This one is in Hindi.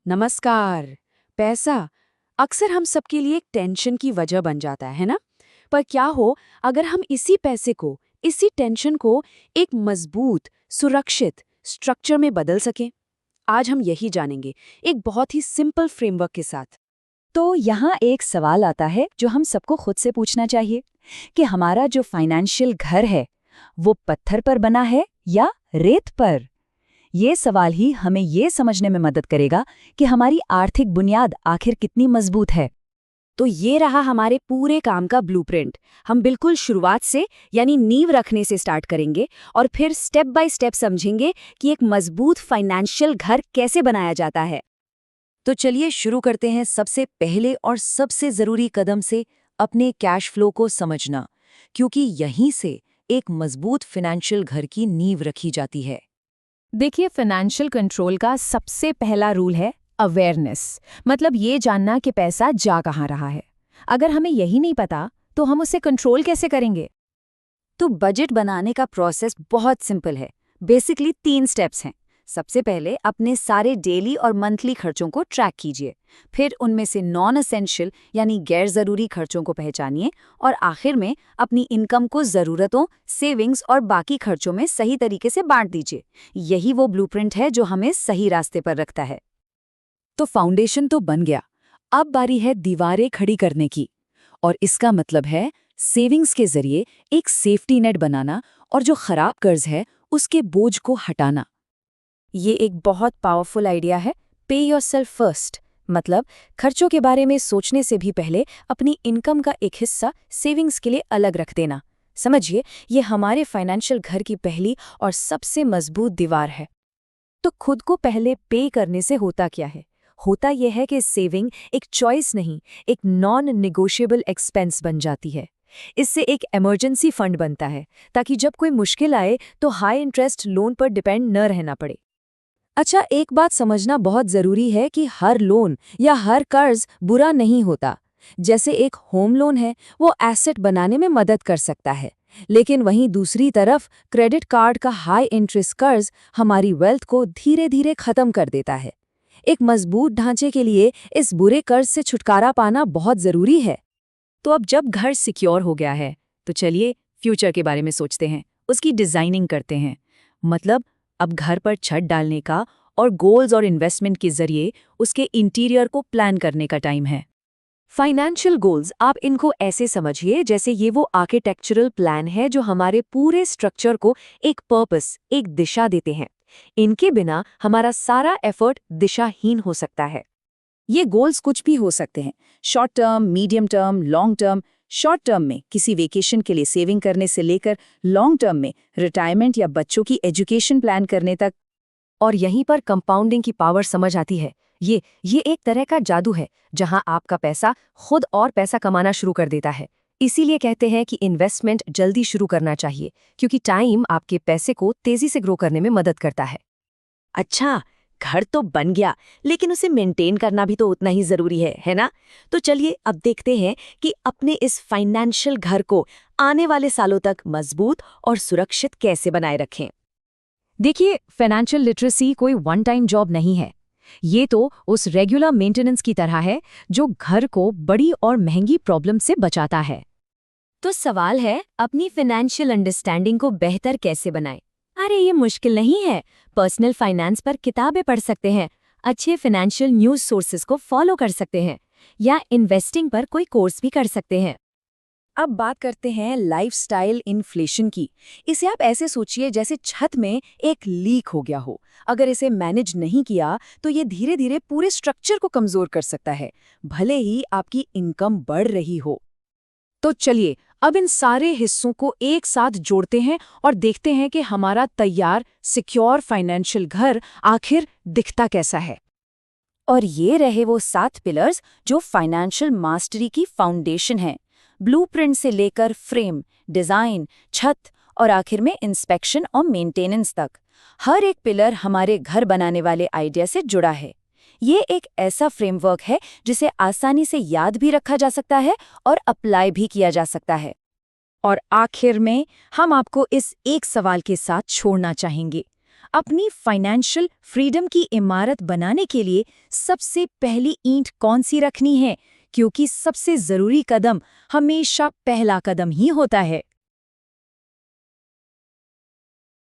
नमस्कार। पैसा अक्सर हम सबके लिए एक टेंशन की वजह बन जाता है ना? पर क्या हो अगर हम इसी पैसे को, इसी टेंशन को एक मजबूत, सुरक्षित स्ट्रक्चर में बदल सकें? आज हम यही जानेंगे, एक बहुत ही सिंपल फ्रेमवर्क के साथ। तो यहाँ एक सवाल आता है जो हम सबको खुद से पूछना चाहिए कि हमारा जो फाइनेंशियल घर है वो पत्थर पर बना है या रेत पर। ये सवाल ही हमें ये समझने में मदद करेगा कि हमारी आर्थिक बुनियाद आखिर कितनी मजबूत है। तो ये रहा हमारे पूरे काम का ब्लूप्रिंट। हम बिल्कुल शुरुआत से यानी नींव रखने से स्टार्ट करेंगे और फिर स्टेप बाय स्टेप समझेंगे कि एक मजबूत फाइनेंशियल घर कैसे बनाया जाता है। तो चलिए शुरू करते हैं सबसे पहले और सबसे ज़रूरी कदम से, अपने कैश फ्लो को समझना, क्योंकि यहीं से एक मजबूत फाइनेंशियल घर की नींव रखी जाती है। देखिए, फाइनेंशियल कंट्रोल का सबसे पहला रूल है अवेयरनेस। मतलब ये जानना कि पैसा जा कहाँ रहा है। अगर हमें यही नहीं पता तो हम उसे कंट्रोल कैसे करेंगे? तो बजट बनाने का प्रोसेस बहुत सिंपल है। बेसिकली 3 स्टेप्स हैं। सबसे पहले अपने सारे डेली और मंथली खर्चों को ट्रैक कीजिए। फिर उनमें से नॉन एसेंशियल यानी गैर ज़रूरी खर्चों को पहचानिए और आखिर में अपनी इनकम को ज़रूरतों, सेविंग्स और बाकी खर्चों में सही तरीके से बांट दीजिए। यही वो ब्लूप्रिंट है जो हमें सही रास्ते पर रखता है। तो फाउंडेशन तो बन गया, अब बारी है दीवारें खड़ी करने की। और इसका मतलब है सेविंग्स के जरिए एक सेफ्टी नेट बनाना और जो खराब कर्ज है उसके बोझ को हटाना। ये एक बहुत पावरफुल आइडिया है। पे योरसेल्फ फर्स्ट, मतलब खर्चों के बारे में सोचने से भी पहले अपनी इनकम का एक हिस्सा सेविंग्स के लिए अलग रख देना। समझिए, ये हमारे फाइनेंशियल घर की पहली और सबसे मजबूत दीवार है। तो खुद को पहले पे करने से होता क्या है? होता यह है कि सेविंग एक चॉइस नहीं, एक नॉन नेगोशिएबल एक्सपेंस बन जाती है। इससे एक इमरजेंसी फंड बनता है ताकि जब कोई मुश्किल आए तो हाई इंटरेस्ट लोन पर डिपेंड न रहना पड़े। अच्छा, एक बात समझना बहुत ज़रूरी है कि हर लोन या हर कर्ज बुरा नहीं होता। जैसे एक होम लोन है, वो एसेट बनाने में मदद कर सकता है, लेकिन वहीं दूसरी तरफ क्रेडिट कार्ड का हाई इंटरेस्ट कर्ज हमारी वेल्थ को धीरे धीरे खत्म कर देता है। एक मजबूत ढांचे के लिए इस बुरे कर्ज से छुटकारा पाना बहुत ज़रूरी है। तो अब जब घर सिक्योर हो गया है, तो चलिए फ्यूचर के बारे में सोचते हैं, उसकी डिज़ाइनिंग करते हैं। मतलब अब घर पर छत डालने का और गोल्स और इन्वेस्टमेंट के जरिए उसके इंटीरियर को प्लान करने का टाइम है। फाइनेंशियल गोल्स, आप इनको ऐसे समझिए जैसे ये वो आर्किटेक्चरल प्लान है जो हमारे पूरे स्ट्रक्चर को एक पर्पस, एक दिशा देते हैं। इनके बिना हमारा सारा एफर्ट दिशाहीन हो सकता है। ये गोल्स कुछ भी हो सकते हैं, short term, medium term, long term. Short term में किसी वेकेशन के लिए सेविंग करने से लेकर लॉन्ग टर्म में रिटायरमेंट या बच्चों की एजुकेशन प्लान करने तक। और यहीं पर कंपाउंडिंग की पावर समझ आती है। ये एक तरह का जादू है जहां आपका पैसा खुद और पैसा कमाना शुरू कर देता है। इसीलिए कहते हैं कि इन्वेस्टमेंट जल्दी शुरू करना चाहिए, क्योंकि टाइम आपके पैसे को तेजी से ग्रो करने में मदद करता है। अच्छा, घर तो बन गया, लेकिन उसे मेंटेन करना भी तो उतना ही जरूरी है ना? तो चलिए अब देखते हैं कि अपने इस फाइनेंशियल घर को आने वाले सालों तक मजबूत और सुरक्षित कैसे बनाए रखें। देखिए, फाइनेंशियल लिटरेसी कोई वन टाइम जॉब नहीं है। ये तो उस रेगुलर मेंटेनेंस की तरह है जो घर को बड़ी और महंगी प्रॉब्लम से बचाता है। तो सवाल है, अपनी फाइनेंशियल अंडरस्टैंडिंग को बेहतर कैसे बनाएं? अरे ये मुश्किल नहीं है। पर्सनल फाइनेंस पर किताबें पढ़ सकते हैं, अच्छे फाइनेंशियल न्यूज़ सोर्सेज को फॉलो कर सकते हैं, या इन्वेस्टिंग पर कोई कोर्स भी कर सकते हैं। अब बात करते हैं लाइफस्टाइल इन्फ्लेशन की। इसे आप ऐसे सोचिए जैसे छत में एक लीक हो गया हो। अगर इसे मैनेज नहीं किया तो ये धीरे धीरे पूरे स्ट्रक्चर को कमजोर कर सकता है, भले ही आपकी इनकम बढ़ रही हो। तो चलिए अब इन सारे हिस्सों को एक साथ जोड़ते हैं और देखते हैं कि हमारा तैयार सिक्योर फाइनेंशियल घर आखिर दिखता कैसा है। और ये रहे वो 7 पिलर्स जो फाइनेंशियल मास्टरी की फाउंडेशन है। ब्लूप्रिंट से लेकर फ्रेम, डिजाइन, छत और आखिर में इंस्पेक्शन और मेंटेनेंस तक, हर एक पिलर हमारे घर बनाने वाले आइडिया से जुड़ा है। ये एक ऐसा फ्रेमवर्क है जिसे आसानी से याद भी रखा जा सकता है और अप्लाई भी किया जा सकता है। और आखिर में हम आपको इस एक सवाल के साथ छोड़ना चाहेंगे। अपनी फाइनेंशियल फ्रीडम की इमारत बनाने के लिए सबसे पहली ईंट कौन सी रखनी है, क्योंकि सबसे जरूरी कदम हमेशा पहला कदम ही होता है।